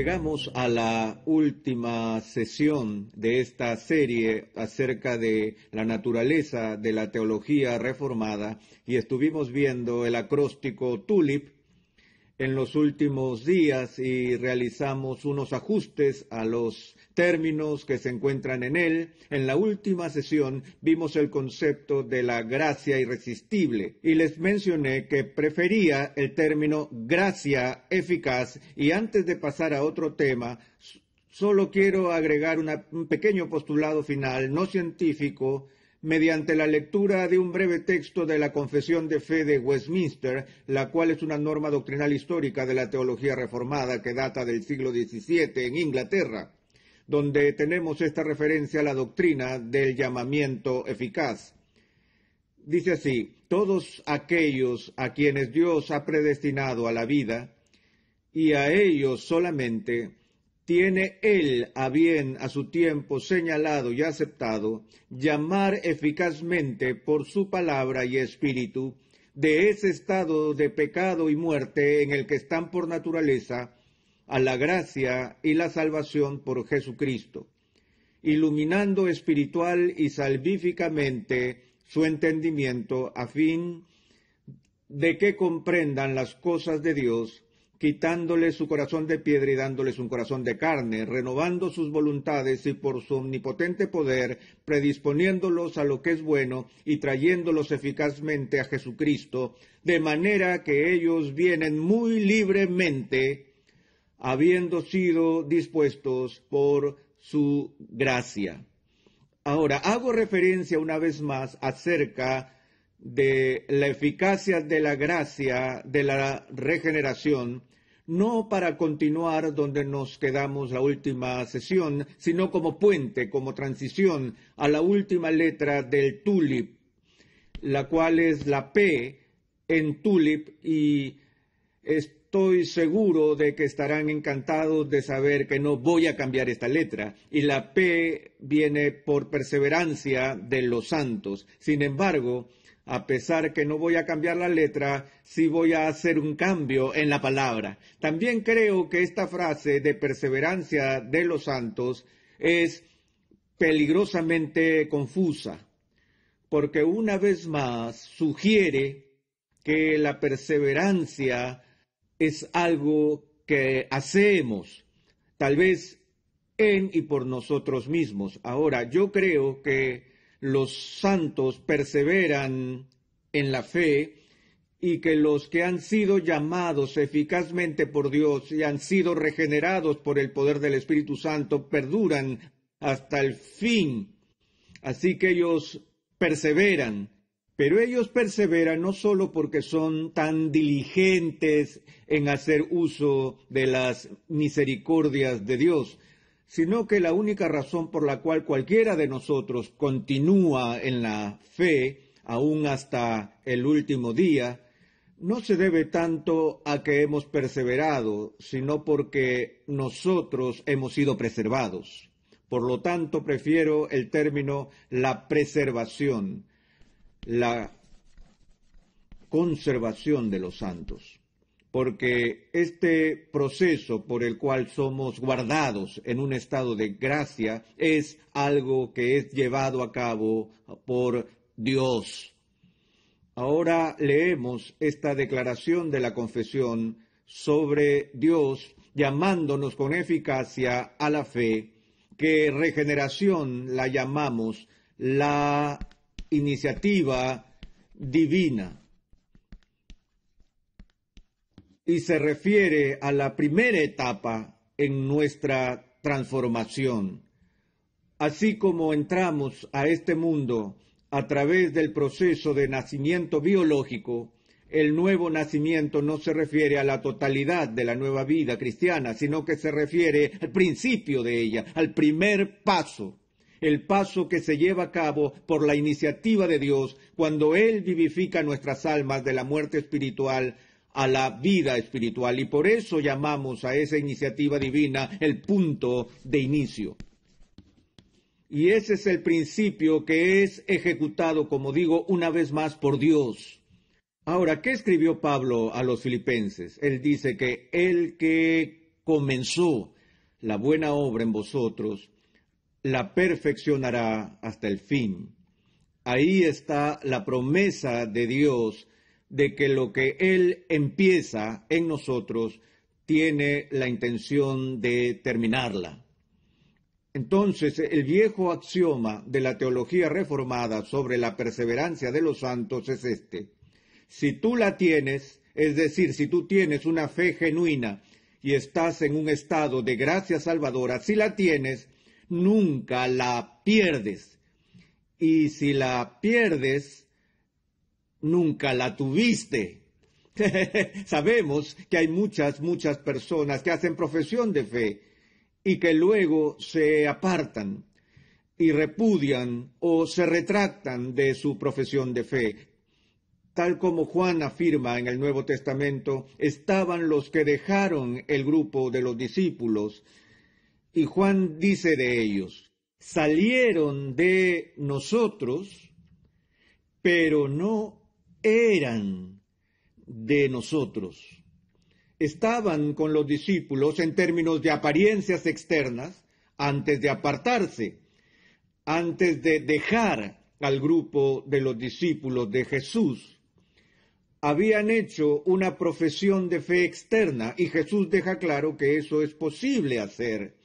Llegamos a la última sesión de esta serie acerca de la naturaleza de la teología reformada y estuvimos viendo el acróstico TULIP en los últimos días y realizamos unos ajustes a los términos que se encuentran en él. En la última sesión vimos el concepto de la gracia irresistible y les mencioné que prefería el término gracia eficaz, y antes de pasar a otro tema, solo quiero agregar un pequeño postulado final no científico mediante la lectura de un breve texto de la Confesión de Fe de Westminster, la cual es una norma doctrinal histórica de la teología reformada que data del siglo XVII en Inglaterra, donde tenemos esta referencia a la doctrina del llamamiento eficaz. Dice así: todos aquellos a quienes Dios ha predestinado a la vida, y a ellos solamente, tiene Él a bien a su tiempo señalado y aceptado llamar eficazmente por su palabra y espíritu de ese estado de pecado y muerte en el que están por naturaleza a la gracia y la salvación por Jesucristo, iluminando espiritual y salvíficamente su entendimiento a fin de que comprendan las cosas de Dios, quitándoles su corazón de piedra y dándoles un corazón de carne, renovando sus voluntades y por su omnipotente poder, predisponiéndolos a lo que es bueno y trayéndolos eficazmente a Jesucristo, de manera que ellos vienen muy libremente, habiendo sido dispuestos por su gracia. Ahora, hago referencia una vez más acerca de la eficacia de la gracia de la regeneración, no para continuar donde nos quedamos la última sesión, sino como puente, como transición a la última letra del TULIP, la cual es la P en TULIP, y estoy seguro de que estarán encantados de saber que no voy a cambiar esta letra, y la P viene por perseverancia de los santos. Sin embargo, a pesar que no voy a cambiar la letra, sí voy a hacer un cambio en la palabra. También creo que esta frase de perseverancia de los santos es peligrosamente confusa, porque una vez más sugiere que la perseverancia es algo que hacemos, tal vez en y por nosotros mismos. Ahora, yo creo que los santos perseveran en la fe y que los que han sido llamados eficazmente por Dios y han sido regenerados por el poder del Espíritu Santo perduran hasta el fin. Así que ellos perseveran, pero ellos perseveran no solo porque son tan diligentes en hacer uso de las misericordias de Dios, sino que la única razón por la cual cualquiera de nosotros continúa en la fe, aún hasta el último día, no se debe tanto a que hemos perseverado, sino porque nosotros hemos sido preservados. Por lo tanto, prefiero el término la preservación, la conservación de los santos, porque este proceso por el cual somos guardados en un estado de gracia es algo que es llevado a cabo por Dios. Ahora leemos esta declaración de la confesión sobre Dios llamándonos con eficacia a la fe, que regeneración la llamamos la iniciativa divina, y se refiere a la primera etapa en nuestra transformación. Así como entramos a este mundo a través del proceso de nacimiento biológico, el nuevo nacimiento no se refiere a la totalidad de la nueva vida cristiana, sino que se refiere al principio de ella, al primer paso, el paso que se lleva a cabo por la iniciativa de Dios cuando Él vivifica nuestras almas de la muerte espiritual a la vida espiritual, y por eso llamamos a esa iniciativa divina el punto de inicio. Y ese es el principio que es ejecutado, como digo, una vez más por Dios. Ahora, ¿qué escribió Pablo a los filipenses? Él dice que el que comenzó la buena obra en vosotros, la perfeccionará hasta el fin. Ahí está la promesa de Dios de que lo que Él empieza en nosotros tiene la intención de terminarla. Entonces, el viejo axioma de la teología reformada sobre la perseverancia de los santos es este: si tú la tienes, es decir, si tú tienes una fe genuina y estás en un estado de gracia salvadora, si la tienes, nunca la pierdes. Y si la pierdes, nunca la tuviste. Sabemos que hay muchas personas que hacen profesión de fe y que luego se apartan y repudian o se retractan de su profesión de fe. Tal como Juan afirma en el Nuevo Testamento, estaban los que dejaron el grupo de los discípulos, y Juan dice de ellos: salieron de nosotros, pero no eran de nosotros. Estaban con los discípulos en términos de apariencias externas antes de apartarse, antes de dejar al grupo de los discípulos de Jesús. Habían hecho una profesión de fe externa y Jesús deja claro que eso es posible hacer,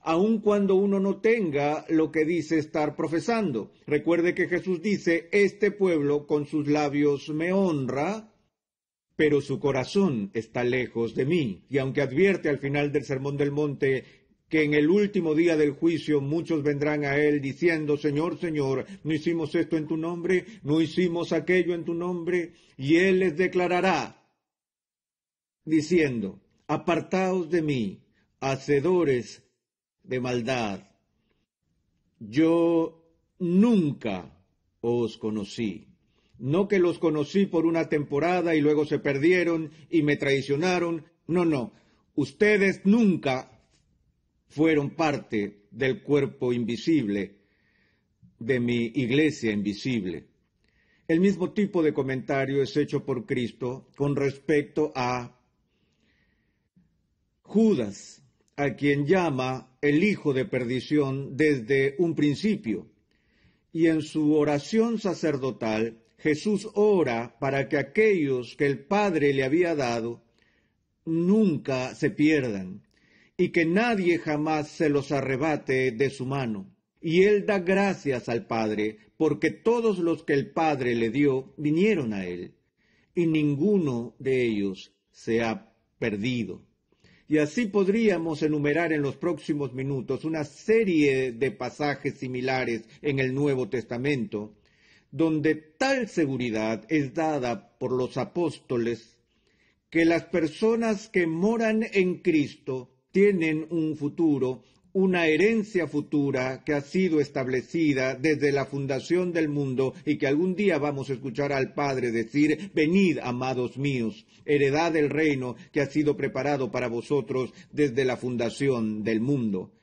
aun cuando uno no tenga lo que dice estar profesando. Recuerde que Jesús dice: este pueblo con sus labios me honra, pero su corazón está lejos de mí. Y aunque advierte al final del Sermón del Monte que en el último día del juicio muchos vendrán a él diciendo: Señor, Señor, ¿no hicimos esto en tu nombre? ¿No hicimos aquello en tu nombre? Y él les declarará, diciendo: apartaos de mí, hacedores de maldad, yo nunca os conocí. No que los conocí por una temporada y luego se perdieron y me traicionaron. No. Ustedes nunca fueron parte del cuerpo invisible de mi iglesia invisible. El mismo tipo de comentario es hecho por Cristo con respecto a Judas, a quien llama el hijo de perdición desde un principio. Y en su oración sacerdotal, Jesús ora para que aquellos que el Padre le había dado nunca se pierdan y que nadie jamás se los arrebate de su mano. Y él da gracias al Padre porque todos los que el Padre le dio vinieron a él y ninguno de ellos se ha perdido. Y así podríamos enumerar en los próximos minutos una serie de pasajes similares en el Nuevo Testamento, donde tal seguridad es dada por los apóstoles que las personas que moran en Cristo tienen un futuro, una herencia futura que ha sido establecida desde la fundación del mundo y que algún día vamos a escuchar al Padre decir: venid, amados míos, heredad del reino que ha sido preparado para vosotros desde la fundación del mundo.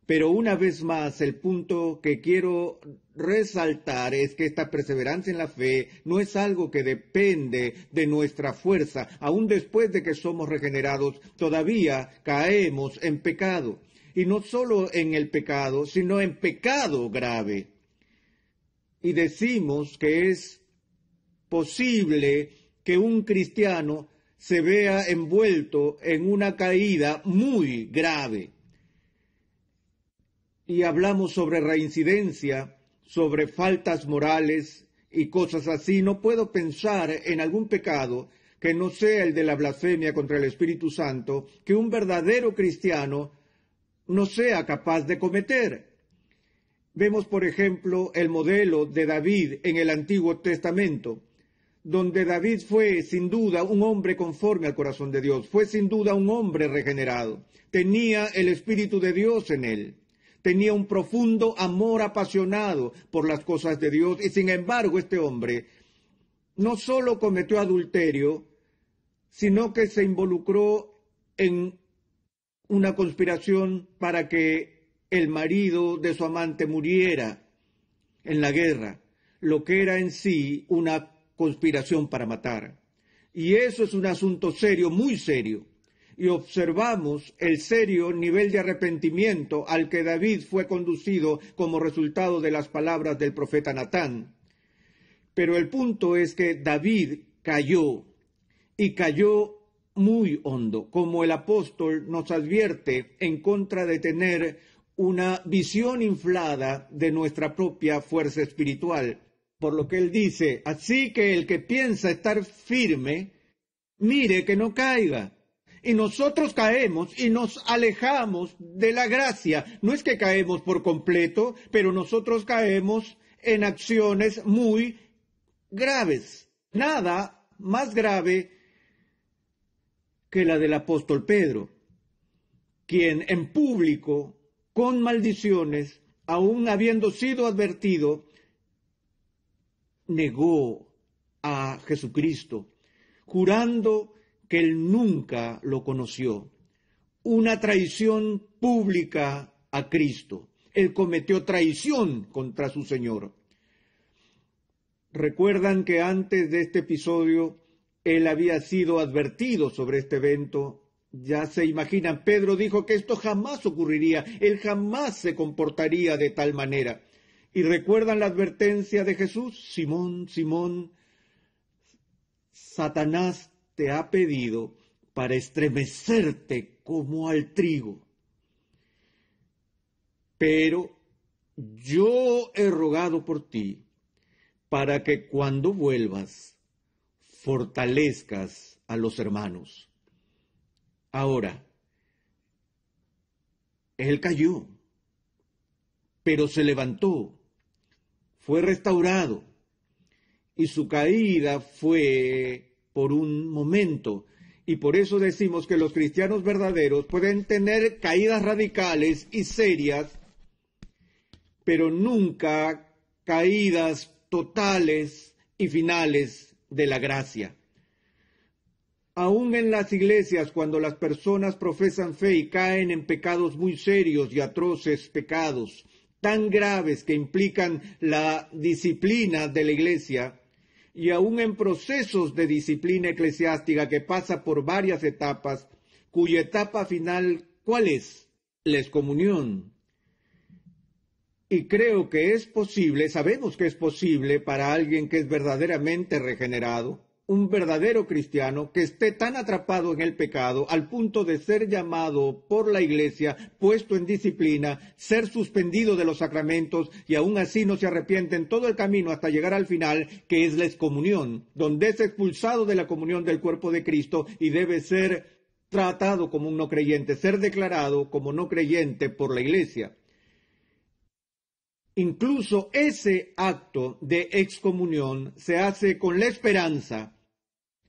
Pero una vez más, el punto que quiero resaltar es que esta perseverancia en la fe no es algo que depende de nuestra fuerza. Aún después de que somos regenerados, todavía caemos en pecado. Y no solo en el pecado, sino en pecado grave. Y decimos que es posible que un cristiano se vea envuelto en una caída muy grave. Y hablamos sobre reincidencia, sobre faltas morales y cosas así. No puedo pensar en algún pecado que no sea el de la blasfemia contra el Espíritu Santo, que un verdadero cristiano no sea capaz de cometer. Vemos, por ejemplo, el modelo de David en el Antiguo Testamento, donde David fue sin duda un hombre conforme al corazón de Dios, fue sin duda un hombre regenerado, tenía el Espíritu de Dios en él. Tenía un profundo amor apasionado por las cosas de Dios y sin embargo este hombre no solo cometió adulterio, sino que se involucró en una conspiración para que el marido de su amante muriera en la guerra, lo que era en sí una conspiración para matar. Y eso es un asunto serio, muy serio. y observamos el serio nivel de arrepentimiento al que David fue conducido como resultado de las palabras del profeta Natán. Pero el punto es que David cayó, y cayó muy hondo, como el apóstol nos advierte, en contra de tener una visión inflada de nuestra propia fuerza espiritual. Por lo que él dice, así que el que piensa estar firme, mire que no caiga. Y nosotros caemos y nos alejamos de la gracia. No es que caemos por completo, pero nosotros caemos en acciones muy graves. Nada más grave que la del apóstol Pedro, quien en público, con maldiciones, aun habiendo sido advertido, negó a Jesucristo, jurando que él nunca lo conoció. Una traición pública a Cristo. Él cometió traición contra su Señor. Recuerdan que antes de este episodio, él había sido advertido sobre este evento. Ya se imaginan, Pedro dijo que esto jamás ocurriría, él jamás se comportaría de tal manera. ¿Y recuerdan la advertencia de Jesús? Simón, Simón, Satanás te ha pedido para estremecerte como al trigo. Pero yo he rogado por ti para que cuando vuelvas fortalezcas a los hermanos. Ahora, él cayó, pero se levantó, fue restaurado, y su caída fue por un momento. Y por eso decimos que los cristianos verdaderos pueden tener caídas radicales y serias, pero nunca caídas totales y finales de la gracia. Aún en las iglesias, cuando las personas profesan fe y caen en pecados muy serios y atroces pecados, tan graves que implican la disciplina de la iglesia, y aún en procesos de disciplina eclesiástica que pasa por varias etapas, cuya etapa final, ¿cuál es? La excomunión. Y creo que es posible, sabemos que es posible para alguien que es verdaderamente regenerado, un verdadero cristiano que esté tan atrapado en el pecado al punto de ser llamado por la iglesia, puesto en disciplina, ser suspendido de los sacramentos y aún así no se arrepiente en todo el camino hasta llegar al final, que es la excomunión, donde es expulsado de la comunión del cuerpo de Cristo y debe ser tratado como un no creyente, ser declarado como no creyente por la iglesia. Incluso ese acto de excomunión se hace con la esperanza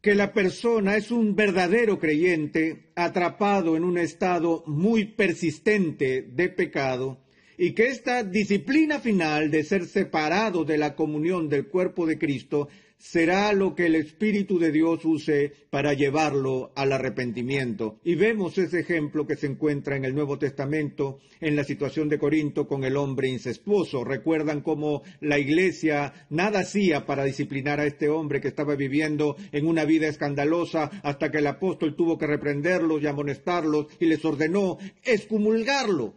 que la persona es un verdadero creyente atrapado en un estado muy persistente de pecado y que esta disciplina final de ser separado de la comunión del cuerpo de Cristo será lo que el Espíritu de Dios use para llevarlo al arrepentimiento. Y vemos ese ejemplo que se encuentra en el Nuevo Testamento en la situación de Corinto con el hombre incestuoso. Recuerdan cómo la iglesia nada hacía para disciplinar a este hombre que estaba viviendo en una vida escandalosa hasta que el apóstol tuvo que reprenderlos y amonestarlos y les ordenó excomulgarlo.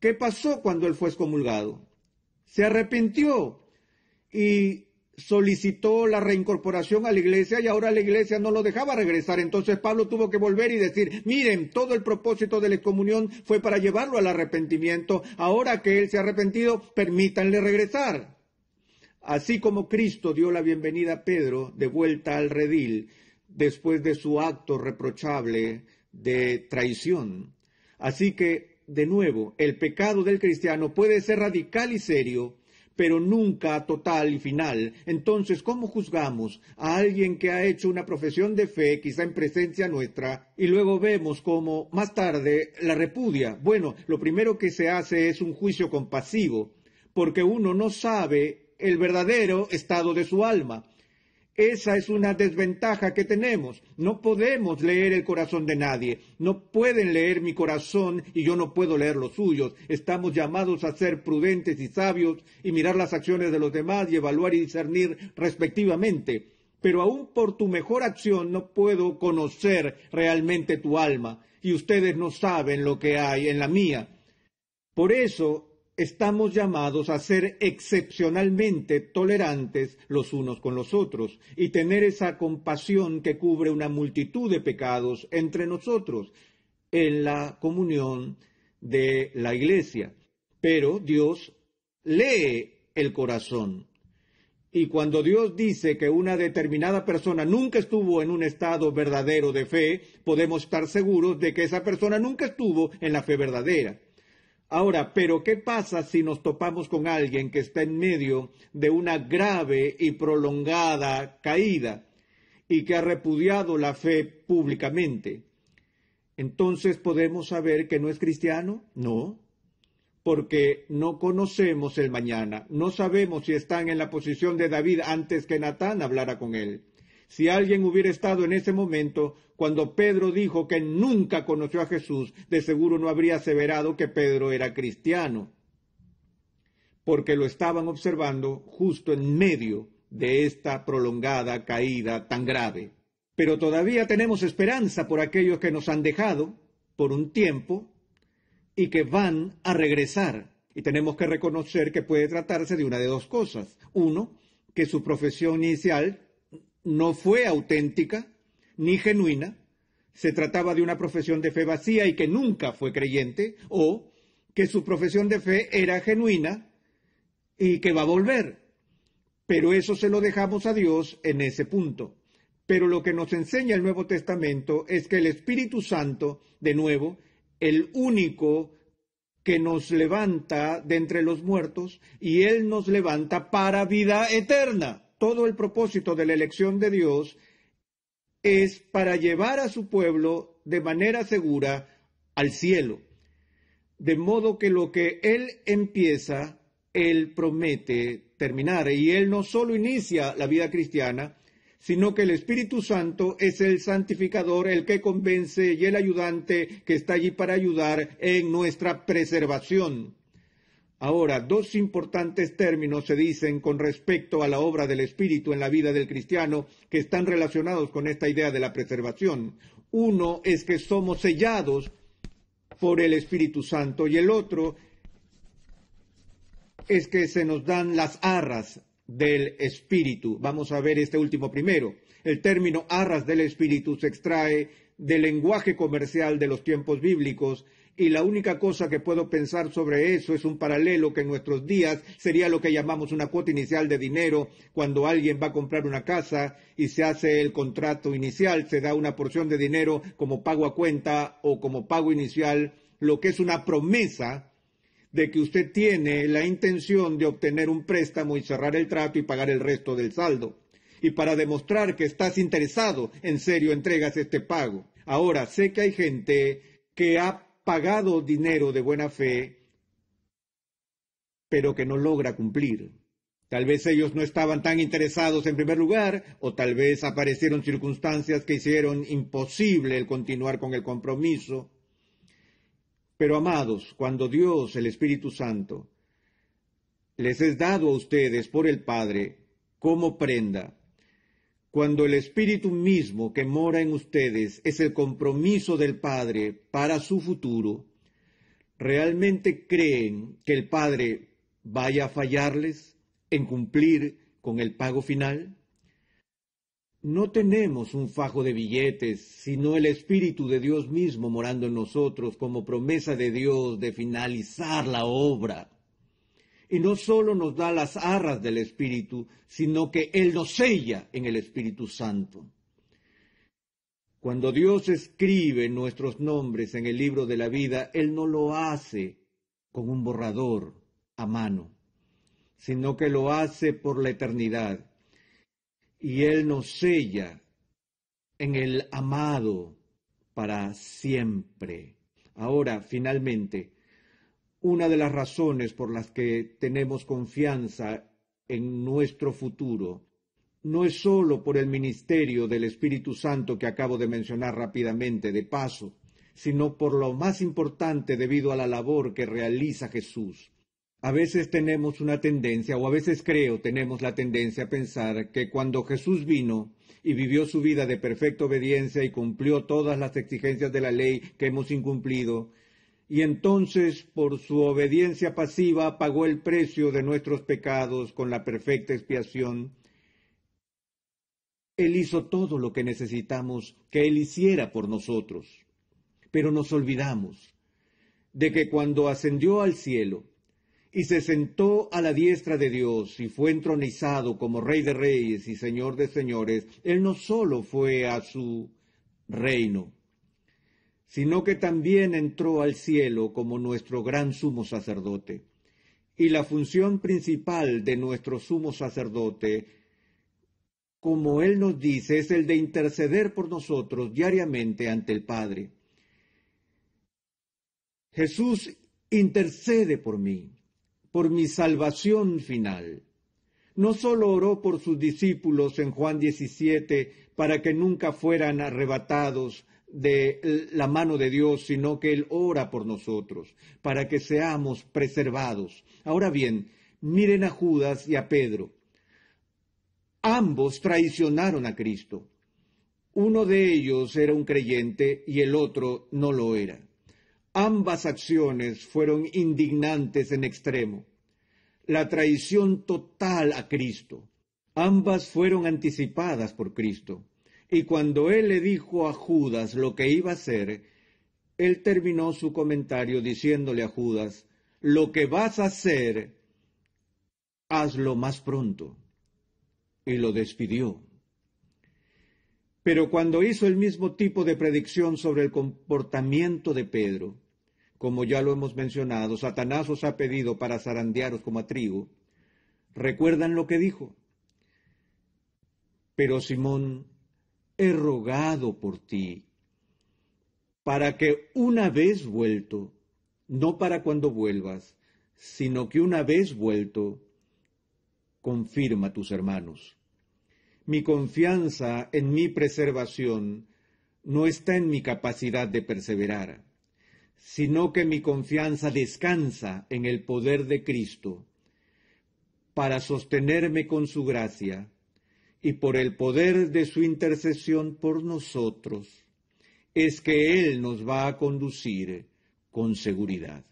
¿Qué pasó cuando él fue excomulgado? Se arrepintió y solicitó la reincorporación a la iglesia y ahora la iglesia no lo dejaba regresar. Entonces Pablo tuvo que volver y decir, miren, todo el propósito de la excomunión fue para llevarlo al arrepentimiento. Ahora que él se ha arrepentido, permítanle regresar. Así como Cristo dio la bienvenida a Pedro de vuelta al redil después de su acto reprochable de traición. Así que, de nuevo, el pecado del cristiano puede ser radical y serio, pero nunca total y final. Entonces, ¿cómo juzgamos a alguien que ha hecho una profesión de fe, quizá en presencia nuestra, y luego vemos cómo más tarde la repudia? Bueno, lo primero que se hace es un juicio compasivo, porque uno no sabe el verdadero estado de su alma. Esa es una desventaja que tenemos. No podemos leer el corazón de nadie. No pueden leer mi corazón y yo no puedo leer los suyos. Estamos llamados a ser prudentes y sabios y mirar las acciones de los demás y evaluar y discernir respectivamente. pero aún por tu mejor acción no puedo conocer realmente tu alma, y ustedes no saben lo que hay en la mía. Por eso estamos llamados a ser excepcionalmente tolerantes los unos con los otros y tener esa compasión que cubre una multitud de pecados entre nosotros en la comunión de la iglesia. Pero Dios lee el corazón. Y cuando Dios dice que una determinada persona nunca estuvo en un estado verdadero de fe, podemos estar seguros de que esa persona nunca estuvo en la fe verdadera. Ahora, pero ¿qué pasa si nos topamos con alguien que está en medio de una grave y prolongada caída y que ha repudiado la fe públicamente? ¿Entonces podemos saber que no es cristiano? No, porque no conocemos el mañana. No sabemos si están en la posición de David antes que Natán hablara con él. Si alguien hubiera estado en ese momento, cuando Pedro dijo que nunca conoció a Jesús, de seguro no habría aseverado que Pedro era cristiano, porque lo estaban observando justo en medio de esta prolongada caída tan grave. Pero todavía tenemos esperanza por aquellos que nos han dejado por un tiempo y que van a regresar. Y tenemos que reconocer que puede tratarse de una de dos cosas. Uno, que su profesión inicial no fue auténtica ni genuina, se trataba de una profesión de fe vacía y que nunca fue creyente, o que su profesión de fe era genuina y que va a volver. Pero eso se lo dejamos a Dios en ese punto. Pero lo que nos enseña el Nuevo Testamento es que el Espíritu Santo, de nuevo, el único que nos levanta de entre los muertos, y Él nos levanta para vida eterna. Todo el propósito de la elección de Dios es para llevar a su pueblo de manera segura al cielo. De modo que lo que Él empieza, Él promete terminar. Y Él no solo inicia la vida cristiana, sino que el Espíritu Santo es el santificador, el que convence y el ayudante que está allí para ayudar en nuestra preservación. Ahora, dos importantes términos se dicen con respecto a la obra del Espíritu en la vida del cristiano que están relacionados con esta idea de la preservación. Uno es que somos sellados por el Espíritu Santo y el otro es que se nos dan las arras del Espíritu. Vamos a ver este último primero. El término arras del Espíritu se extrae del lenguaje comercial de los tiempos bíblicos y la única cosa que puedo pensar sobre eso es un paralelo que en nuestros días sería lo que llamamos una cuota inicial de dinero. Cuando alguien va a comprar una casa y se hace el contrato inicial, se da una porción de dinero como pago a cuenta o como pago inicial, lo que es una promesa de que usted tiene la intención de obtener un préstamo y cerrar el trato y pagar el resto del saldo. Y para demostrar que estás interesado, en serio entregas este pago. Ahora, sé que hay gente que ha pagado dinero de buena fe, pero que no logra cumplir. Tal vez ellos no estaban tan interesados en primer lugar, o tal vez aparecieron circunstancias que hicieron imposible el continuar con el compromiso. Pero amados, cuando Dios, el Espíritu Santo, les es dado a ustedes por el Padre como prenda, cuando el Espíritu mismo que mora en ustedes es el compromiso del Padre para su futuro, ¿realmente creen que el Padre vaya a fallarles en cumplir con el pago final? No tenemos un fajo de billetes, sino el Espíritu de Dios mismo morando en nosotros como promesa de Dios de finalizar la obra. Y no solo nos da las arras del Espíritu, sino que Él nos sella en el Espíritu Santo. Cuando Dios escribe nuestros nombres en el libro de la vida, Él no lo hace con un borrador a mano, sino que lo hace por la eternidad. Y Él nos sella en el amado para siempre. Ahora, finalmente, una de las razones por las que tenemos confianza en nuestro futuro no es solo por el ministerio del Espíritu Santo que acabo de mencionar rápidamente de paso, sino por lo más importante debido a la labor que realiza Jesús. A veces tenemos una tendencia, o a veces creo tenemos la tendencia a pensar que cuando Jesús vino y vivió su vida de perfecta obediencia y cumplió todas las exigencias de la ley que hemos incumplido, y entonces por su obediencia pasiva pagó el precio de nuestros pecados con la perfecta expiación, Él hizo todo lo que necesitamos que Él hiciera por nosotros. Pero nos olvidamos de que cuando ascendió al cielo y se sentó a la diestra de Dios y fue entronizado como Rey de Reyes y Señor de Señores, Él no solo fue a su reino, sino que también entró al cielo como nuestro gran sumo sacerdote. Y la función principal de nuestro sumo sacerdote, como Él nos dice, es el de interceder por nosotros diariamente ante el Padre. Jesús intercede por mí, por mi salvación final. No solo oró por sus discípulos en Juan 17 para que nunca fueran arrebatados de la mano de Dios, sino que Él ora por nosotros, para que seamos preservados. Ahora bien, miren a Judas y a Pedro. Ambos traicionaron a Cristo. Uno de ellos era un creyente y el otro no lo era. Ambas acciones fueron indignantes en extremo. La traición total a Cristo. Ambas fueron anticipadas por Cristo. Y cuando Él le dijo a Judas lo que iba a hacer, Él terminó su comentario diciéndole a Judas, lo que vas a hacer, hazlo más pronto. Y lo despidió. Pero cuando hizo el mismo tipo de predicción sobre el comportamiento de Pedro, como ya lo hemos mencionado, Satanás os ha pedido para zarandearos como a trigo. ¿Recuerdan lo que dijo? Pero Simón, he rogado por ti, para que una vez vuelto, no para cuando vuelvas, sino que una vez vuelto, confirma a tus hermanos. Mi confianza en mi preservación no está en mi capacidad de perseverar, sino que mi confianza descansa en el poder de Cristo para sostenerme con su gracia y por el poder de su intercesión por nosotros, es que Él nos va a conducir con seguridad.